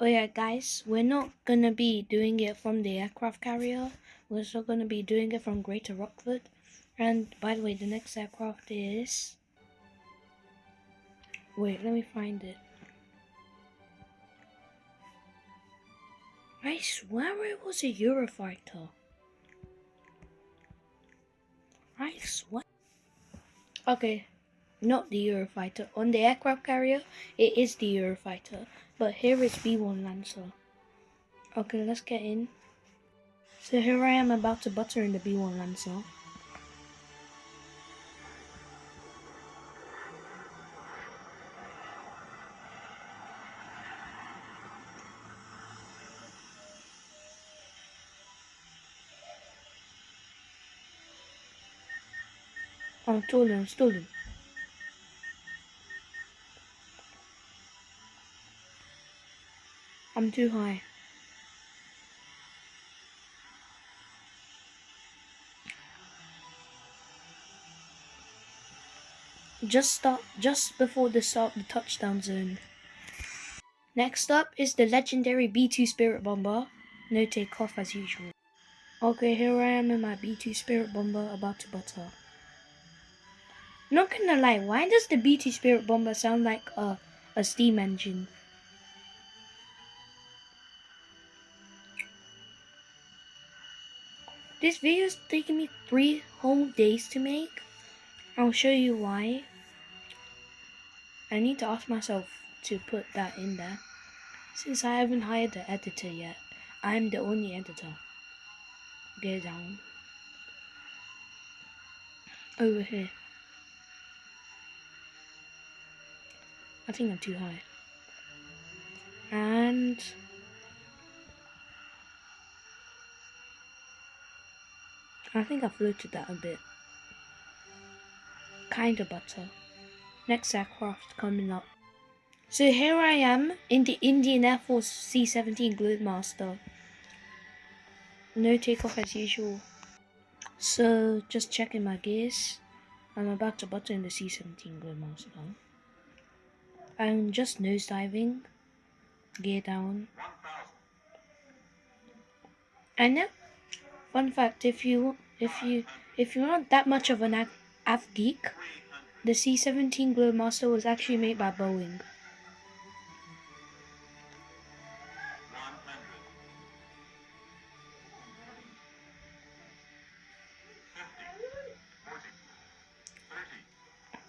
Oh yeah, guys, we're not gonna be doing it from the aircraft carrier. We're still gonna be doing it from Greater Rockford. And by the way, the next aircraft is... Wait, let me find it. I swear it was a Eurofighter. I swear. Okay, not the Eurofighter. On the aircraft carrier, it is the Eurofighter. But here is B1 Lancer. Okay, let's get in. So here I am about to butter in the B1 Lancer. I'm stalling. I'm too high. Just before the start of the touchdown zone. Next up is the legendary B2 Spirit Bomber. No takeoff as usual. Okay, here I am in my B2 Spirit Bomber about to butter. Not gonna lie, why does the B2 Spirit Bomber sound like a steam engine? This video is taking me 3 whole days to make. I'll show you why. I need to ask myself to put that in there. Since I haven't hired the editor yet, I'm the only editor. Get down. Over here. I think I'm too high. And I think I floated that a bit. Kinda butter. Next aircraft coming up. So here I am in the Indian Air Force C-17 Globemaster. No takeoff as usual. So just checking my gears. I'm about to butter in the C-17 Globemaster. I'm just nosediving. Gear down. And yeah, fun fact: if you aren't that much of an av geek, the C-17 Globemaster was actually made by Boeing.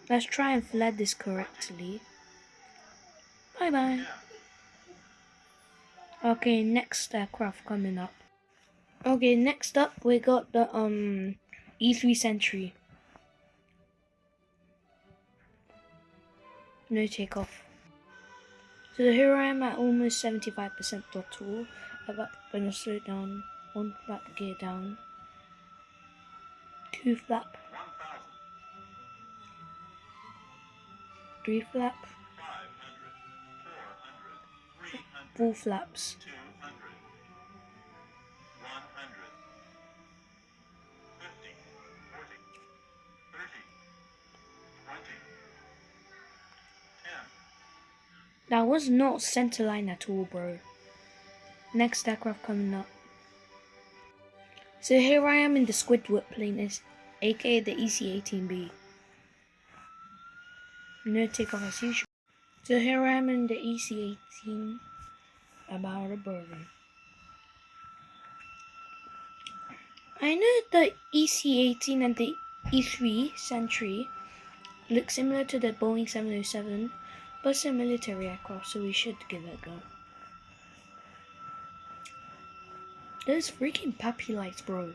Let's try and flat this correctly. Bye bye. Okay, next aircraft coming up. Okay, next up we got the E3 Sentry. No takeoff. So here I am at almost 75% throttle. I'm gonna slow down. 1 flap, gear down. 2 flap. 3 flap. 4 flaps. That was not centerline at all, bro. Next aircraft coming up. So here I am in the Squidward plane, aka the EC-18B. No takeoff as usual. So here I am in the EC-18, about a burger. I know the EC-18 and the E3 Sentry look similar to the Boeing 707, but it's a military aircraft, so we should give it a go. Those freaking puppy lights, bro.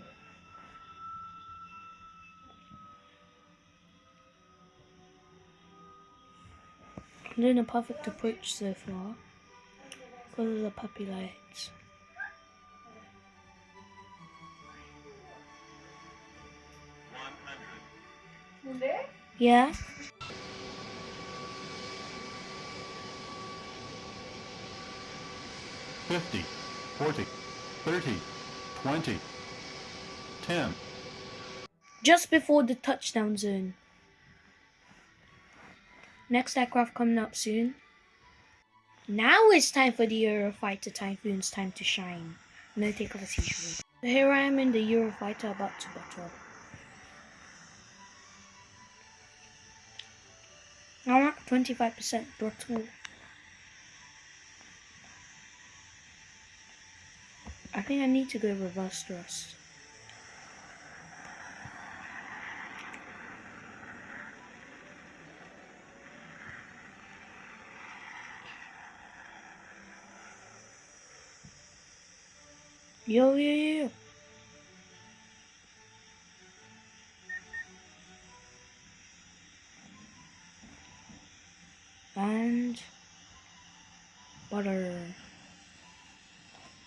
I'm doing a perfect approach so far because of the puppy lights. Yeah? 50, 40, 30, 20, 10. Just before the touchdown zone. Next aircraft coming up soon. Now it's time for the Eurofighter Typhoon's time to shine. No takeoff as usual. So here I am in the Eurofighter about to battle. I'm at 25% throttle. I think I need to go reverse thrust. Yo, yo, yo. And butter.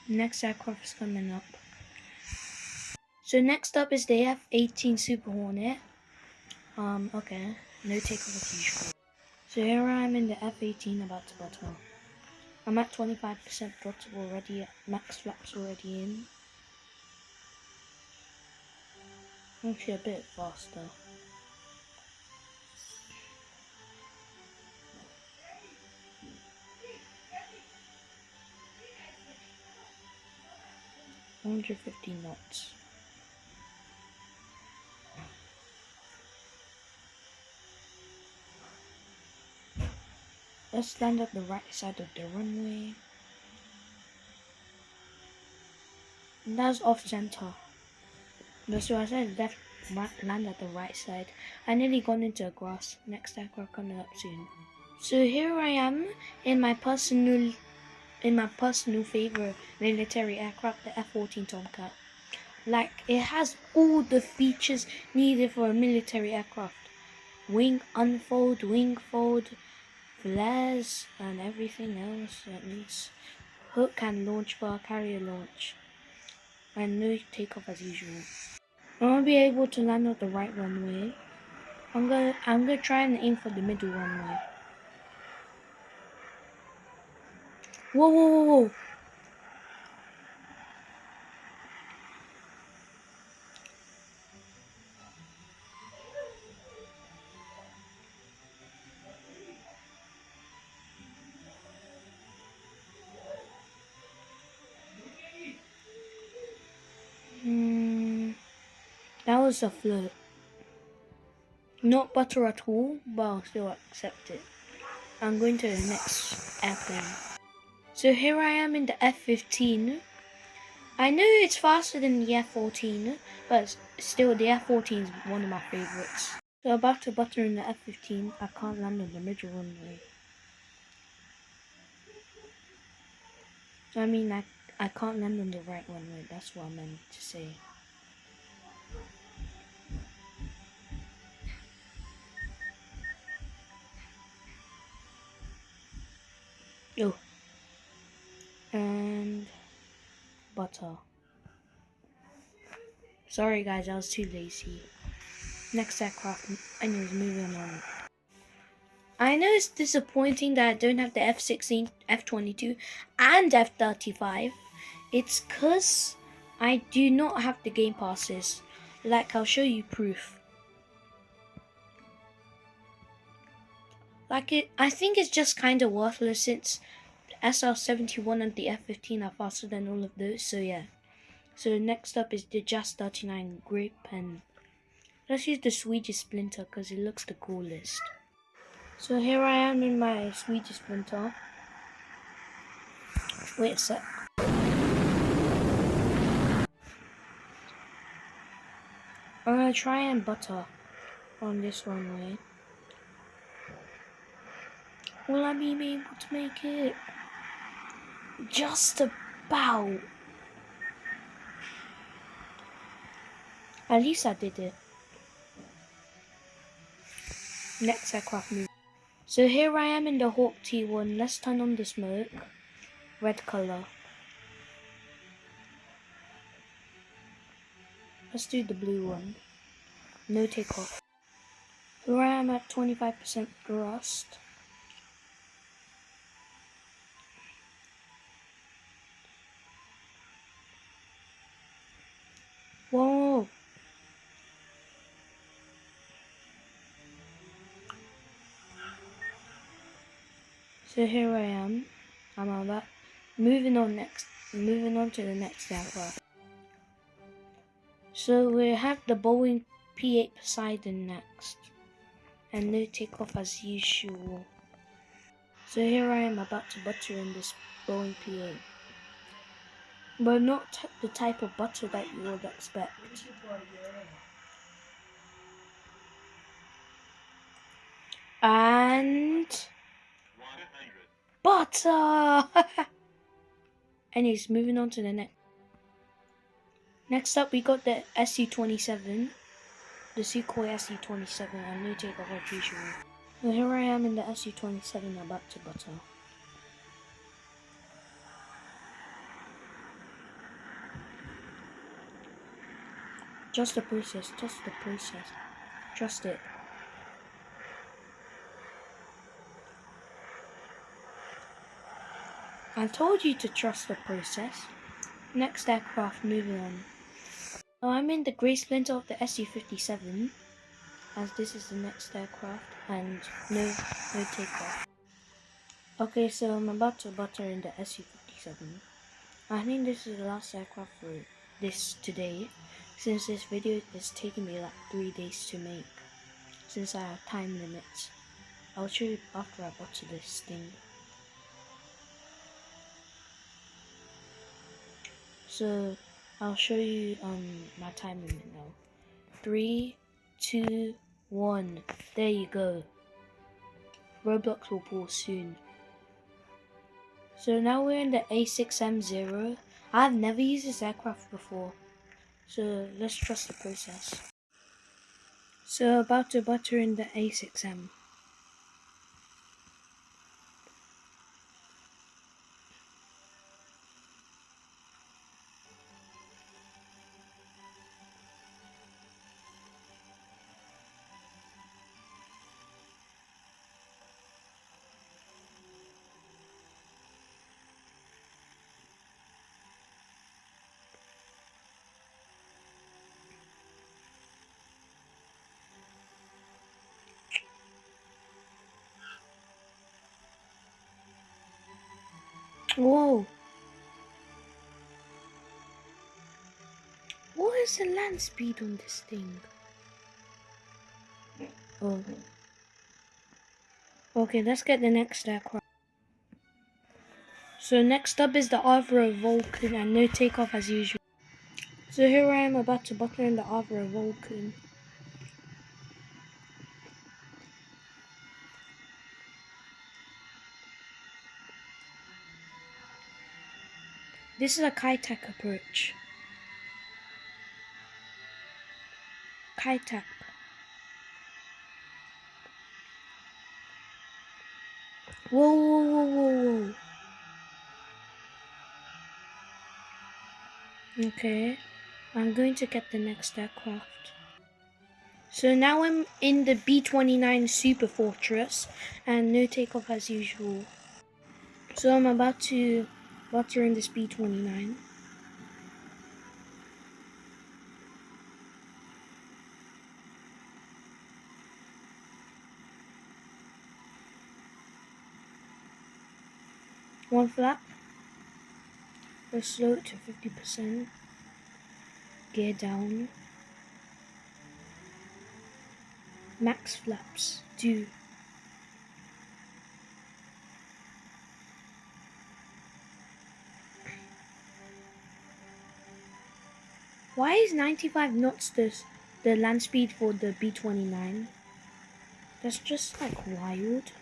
Next aircraft is coming up. So next up is the F-18 Super Hornet. Okay. No takeoff as usual. So here I am in the F-18 about to battle. I'm at 25% throttle already, max flaps already in. Actually a bit faster. $150 knots. Let's land at the right side of the runway. And that's off center. But so I said left, land at the right side. I nearly got into a grass. Next aircraft coming up soon. So here I am in my personal favorite military aircraft, the F-14 Tomcat. Like, it has all the features needed for a military aircraft. Wing unfold, wing fold, flares, and everything else that needs. Hook and launch bar, carrier launch. And no takeoff as usual. I won't be able to land on the right runway. I'm gonna try and aim for the middle runway. Whoa, whoa, whoa, whoa. That was a flirt. Not butter at all, but I'll still accept it. I'm going to the next airplane. So here I am in the F-15. I know it's faster than the F-14, but still the F-14 is one of my favorites. So about to butter in the F-15, I can't land on the middle runway. So I mean, I can't land on the right runway, that's what I meant to say. Oh. And butter. Sorry guys, I was too lazy. Next aircraft, anyways, moving on. I know it's disappointing that I don't have the F-16, F-22, and F-35. It's cause I do not have the game passes. Like, I'll show you proof. I think it's just kind of worthless since the SR-71 and the F-15 are faster than all of those, so yeah. So next up is the JAS 39 grip, and let's use the Swedish Splinter because it looks the coolest. So here I am in my Swedish Splinter. Wait a sec. I'm gonna try and butter on this runway. Will I be able to make it? Just about. At least I did it. Next aircraft move. So here I am in the Hawk T1. Let's turn on the smoke. Red color. Let's do the blue one. No takeoff. Here I am at 25% thrust. Whoa! So here I am. I'm about moving on to the next aircraft. So we have the Boeing P-8 Poseidon next, and no takeoff as usual. So here I am about to butter in this Boeing P-8, but not the type of butter that you would expect. And butter! Anyways, moving on to the next. Next up, we got the SU-27, the Sukhoi SU-27, and no takeoff as usual. So here I am in the SU-27 about to butter. Just the process, trust it. I told you to trust the process. Next aircraft, moving on. So I'm in the grey splinter of the SU-57, as this is the next aircraft, and no takeoff. Okay, so I'm about to butter in the SU-57. I think this is the last aircraft for this today, since this video is taking me like 3 days to make, since I have time limits. I'll show you after I butter this thing. So I'll show you my time limit now. 3, 2, 1. There you go. Roblox will pause soon. So now we're in the A6M0. I've never used this aircraft before, so let's trust the process. So about to butter in the A6M. Whoa! What is the land speed on this thing? Oh. Okay, let's get the next aircraft. So next up is the Avro Vulcan, and no takeoff as usual. So here I am about to butter in the Avro Vulcan. This is a Kitec approach. Kitec. Whoa, whoa, whoa, whoa, whoa. Okay, I'm going to get the next aircraft. So now I'm in the B-29 Super Fortress, and no takeoff as usual. So I'm about to butter in this B-29. One flap. Let's slow it to 50%. Gear down. Max flaps. 2. Why is 95 knots the land speed for the B-29? That's just like wild.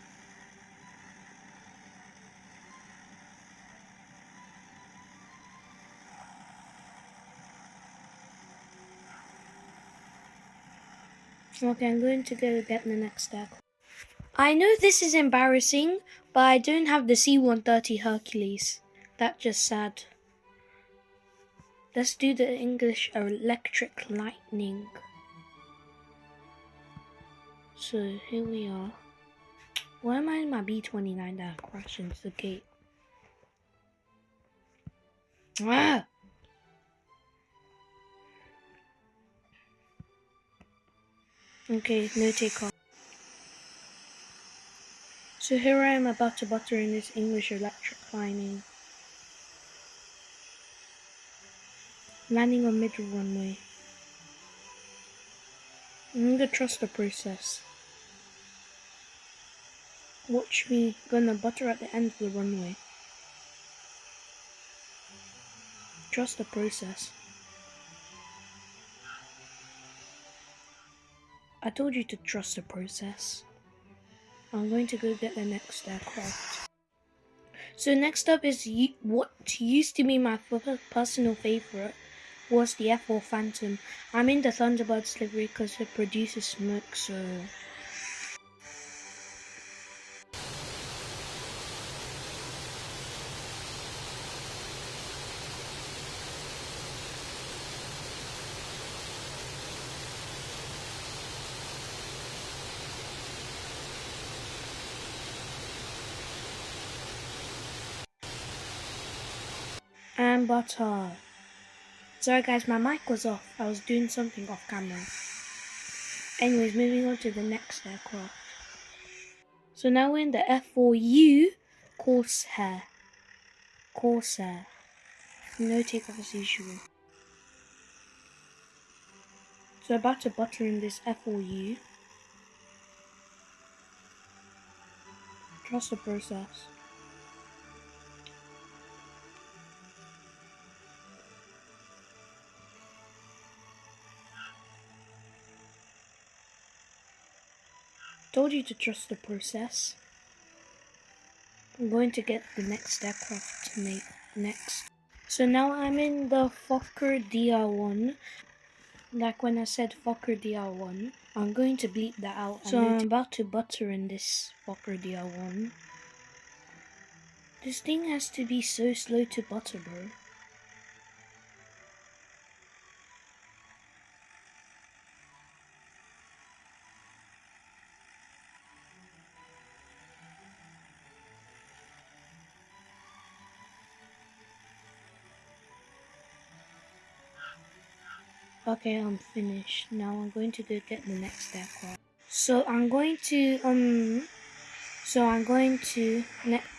Okay, I'm going to go get the next stack. I know this is embarrassing, but I don't have the C-130 Hercules. That's just sad. Let's do the English Electric Lightning. So here we are. Why am I in my B-29 that crashed into the gate? Ah! Okay, no takeoff. So here I am about to butter in this English electric lining. Landing on middle runway. I'm gonna trust the process. Watch me gonna butter at the end of the runway. Trust the process. I told you to trust the process. I'm going to go get the next aircraft. So next up is what used to be my personal favorite was the F4 Phantom. I'm in the Thunderbirds livery because it produces smoke, so... And butter. Sorry guys, my mic was off. I was doing something off camera. Anyways, moving on to the next aircraft. So now we're in the F4U Corsair. Corsair. No takeoff as usual. So about to butter in this F4U. Trust the process. Told you to trust the process. I'm going to get the next aircraft to make next. So now I'm in the Fokker DR1. Like when I said Fokker DR1, I'm going to bleep that out. So I'm about to butter in this Fokker DR1. This thing has to be so slow to butter, bro. Okay, I'm finished. Now I'm going to go get the next aircraft. So I'm going to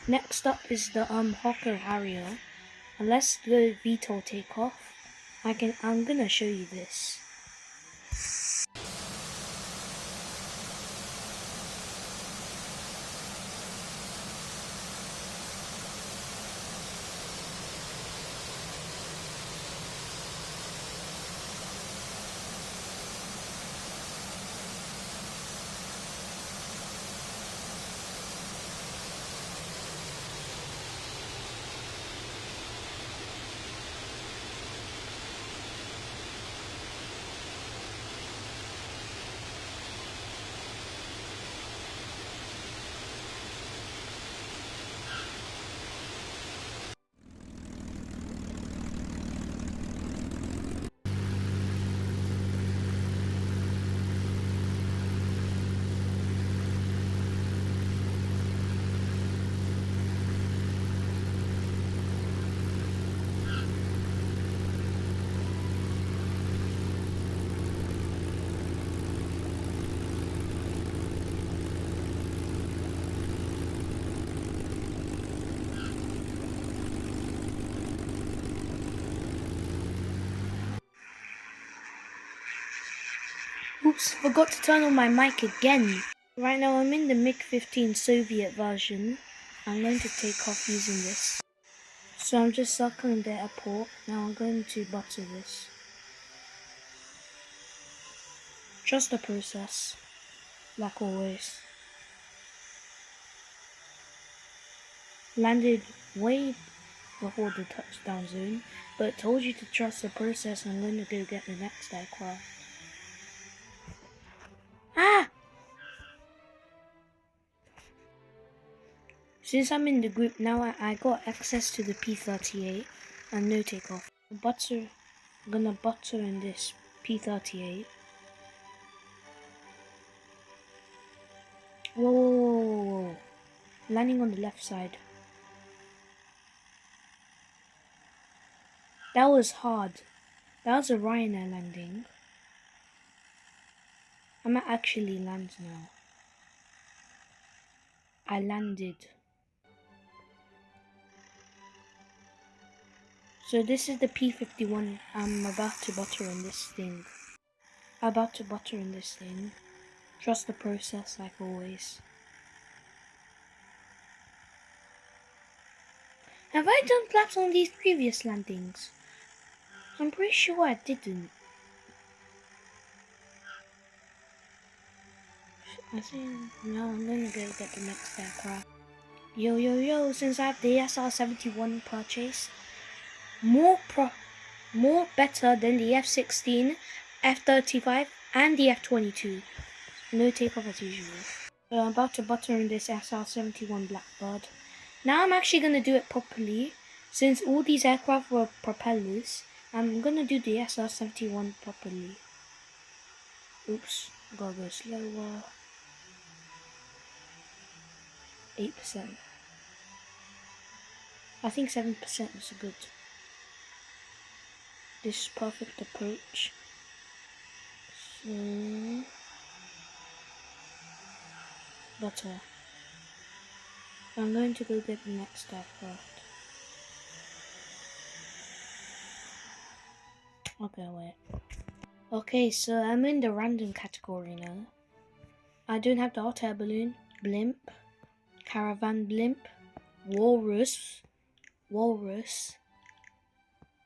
next up is the Hawker Harrier. And let's do VTOL takeoff. I'm gonna show you this. Oops, forgot to turn on my mic again. Right now I'm in the MiG-15 Soviet version. I'm going to take off using this. So I'm just circling the airport. Now I'm going to butter this. Trust the process, like always. Landed way before the touchdown zone, but told you to trust the process. I'm going to go get the next aircraft. Ah! Since I'm in the group now, I got access to the P-38 and no takeoff. I'm gonna butter in this P-38. Whoa, whoa, whoa, whoa, whoa. Landing on the left side. That was hard. That was a Ryanair landing. I might actually land now. I landed. So this is the P-51. I'm about to butter in this thing. Trust the process like always. Have I done flaps on these previous landings? I'm pretty sure I didn't. I think now I'm gonna go get the next aircraft. Yo, since I have the SR-71 purchase, more better than the F-16, F-35 and the F-22. No takeoff as usual. So I'm about to butter in this SR-71 Blackbird. Now I'm actually gonna do it properly. Since all these aircraft were propellers, I'm gonna do the SR-71 properly. Oops, gotta go slower. 8%. I think 7% is good. This perfect approach. So, butter. I'm going to go get the next aircraft. Okay, wait. Okay, so I'm in the random category now. I don't have the hot air balloon, blimp, caravan blimp, walrus.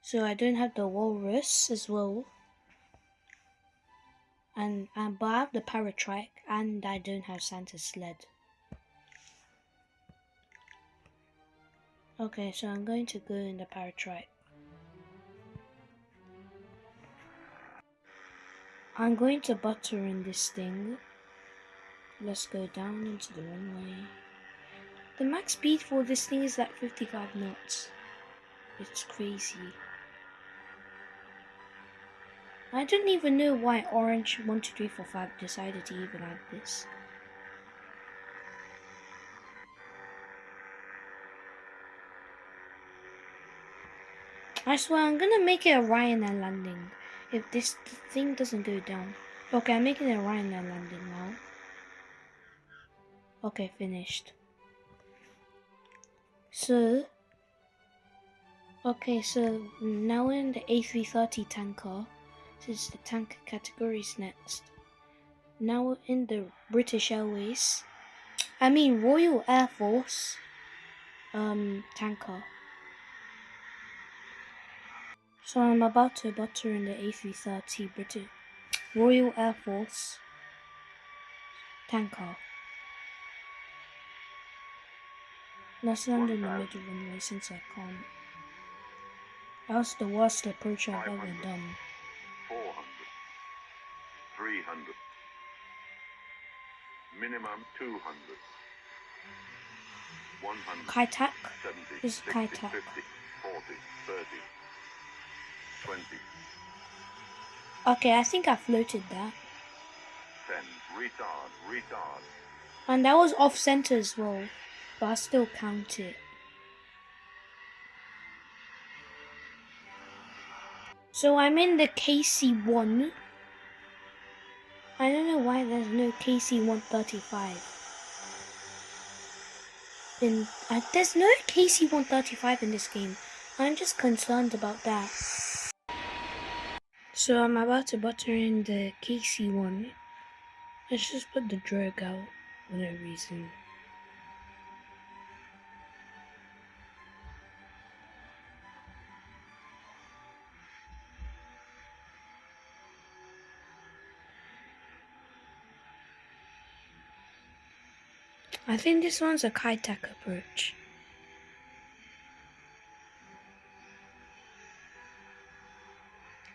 So I don't have the walrus as well. And but I have the paratrike, and I don't have Santa's sled. Okay, so I'm going to go in the paratrike. I'm going to butter in this thing. Let's go down into the runway. The max speed for this thing is like 55 knots. It's crazy. I don't even know why Orange 1, 2, 3, 4, 5 decided to even add this. I swear I'm gonna make it a Ryanair landing if this thing doesn't go down. Okay, I'm making a Ryanair landing now. Okay, finished. So now we're in the A330 tanker. Since the tanker category is next. Now we're in the British Airways. Royal Air Force tanker. So I'm about to butter in the A330 British Royal Air Force tanker. Let's land in the middle runway since I can't. That was the worst approach I've ever done. 400, 300, minimum 200, 100, Kaitak. 70, This is 60, Kaitak. 50, 40, 30, 20, Okay, I think I floated that. 10, retard. And that was off center as well, but I still count it. So I'm in the KC-1. I don't know why there's no KC-135. There's no KC-135 in this game. I'm just concerned about that. So I'm about to butter in the KC-1. Let's just put the drag out for no reason. I think this one's a Kaitak approach.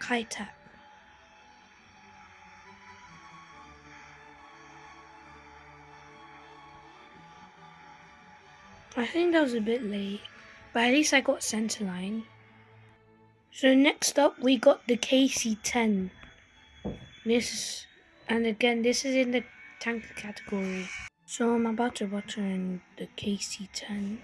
Kaitak. I think that was a bit late, but at least I got centerline. So next up we got the KC-10. This is in the tanker category. So I'm about to butter in the KC-10.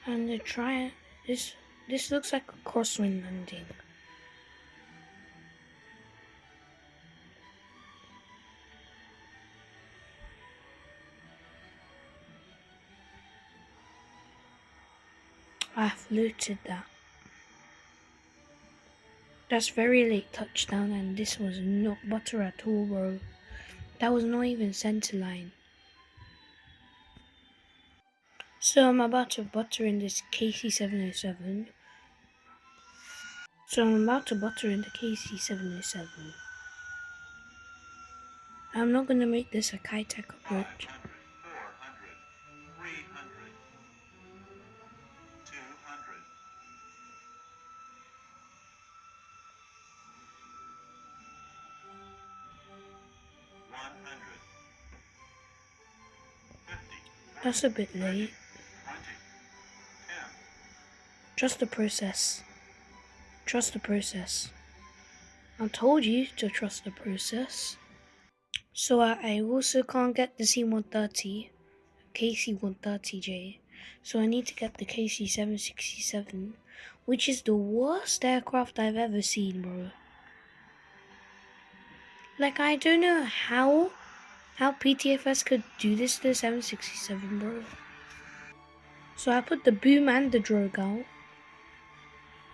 And the try this looks like a crosswind landing. I've looted that. That's very late touchdown, and this was not butter at all, bro. That was not even center line. So I'm about to butter in this KC707. I'm not gonna make this a Kitech approach. 400, 300, 200, 100, 50, That's a bit late. 20, 10, Trust the process. Trust the process. I told you to trust the process. So I also can't get the C-130, KC-130J. So I need to get the KC-767, which is the worst aircraft I've ever seen, bro. Like, I don't know how PTFS could do this to the 767, bro. So I put the boom and the drogue out,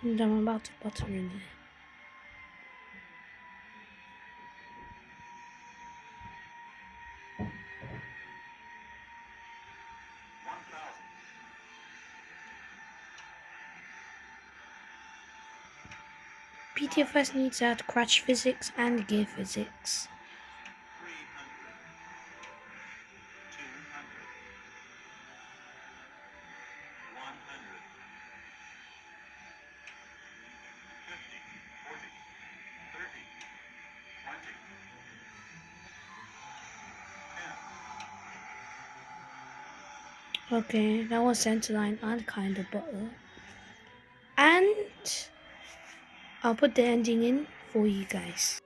and I'm about to butter in there. PTFS needs to add crash physics and gear physics. 300, 200, 100, 50, 40, 30, 20, 10. Okay, that was centerline and kind of butter. And I'll put the ending in for you guys.